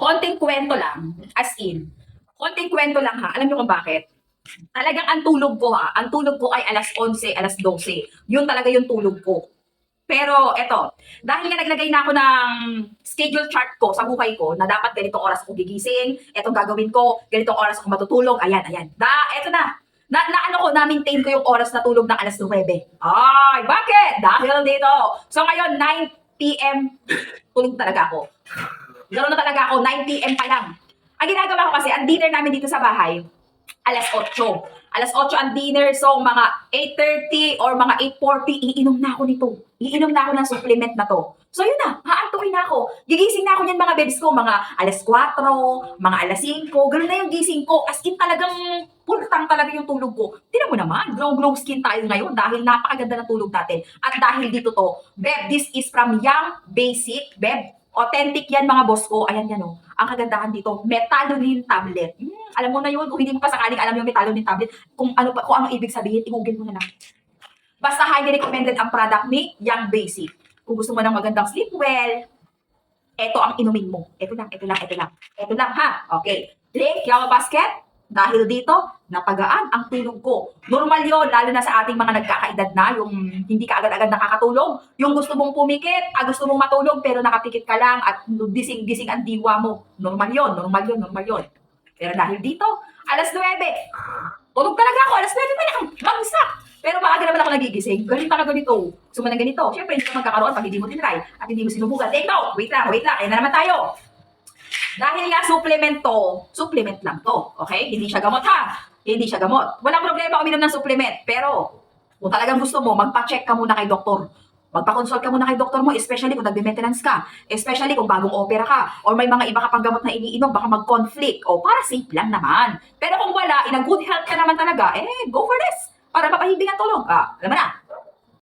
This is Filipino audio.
konting kwento lang, as in, konting kwento lang ha. Alam niyo kung bakit? Talagang ang tulog ko ha, ang tulog ko ay alas 11, alas 12. Yun talaga yung tulog ko. Pero eto, dahil nga naglagay na ako ng schedule chart ko sa buhay ko na dapat ganitong oras ako gigising, etong gagawin ko, ganitong oras ako matutulog, ayan, ayan. Eto na. Ano ko, na-maintain ko yung oras na tulog ng alas 9. Ay, bakit? Dahil dito. So ngayon, 9 p.m. tulog talaga ako. Ganoon na talaga ako, 9 p.m. pa lang. Ang ginagawa ko kasi, ang dinner namin dito sa bahay, alas 8. Alas 8 ang dinner, so mga 8:30 or mga 8:40, iinom na ako nito. Iinom na ako ng supplement na to. So yun na, haantukin na ako. Gigising na ako niyan mga babes ko, mga alas 4, mga alas 5, ganun na yung gising ko. As in talagang pultang talaga yung tulog ko. Tingnan mo naman, glow skin tayo ngayon dahil napakaganda ng tulog natin. At dahil dito to, Beb, this is from Young Basic, Beb. Authentic yan mga boss ko. Ayan yan o. Ang kagandahan dito, Metalunin tablet. Alam mo na yun, kung hindi mo pa sakaling alam yung Metalunin tablet, kung ano ibig sabihin, i-google mo na lang. Basta highly recommended ang product ni Young Basic. Kung gusto mo ng magandang sleep well, eto ang inumin mo. Eto lang. Eto lang ha. Okay. Drink Yawa Basket. Dahil dito, napagaan ang tulog ko. Normal yon, lalo na sa ating mga nagkakaedad na, yung hindi ka agad-agad nakakatulog, yung gusto mong pumikit, gusto mong matulog, pero nakapikit ka lang at gising-gising ang diwa mo. Normal yon. Pero dahil dito, alas 9, tulog talaga ako, alas 9 pa lang, bagsak. Pero maaga naman ako nagigising. Ganito talaga ganito. Gusto mo na ganito. Siyempre, hindi ka magkakaroon pag hindi mo tinry at hindi mo sinubukan. Take note. Wait lang. Ayan na naman tayo. Dahil nga supplement lang to. Okay? Hindi siya gamot ha. Hindi siya gamot. Walang problema uminom ng supplement. Pero, kung talagang gusto mo, magpa-check ka muna kay doktor. Magpa-consult ka muna kay doktor mo, especially kung nagbe-maintenance ka. Especially kung bagong opera ka. Or may mga iba ka pang gamot na iniinom, baka mag-conflict. O para safe lang naman. Pero kung wala, in a good health ka naman talaga, go for this. Para mapahibing ang tulog. Alam mo na.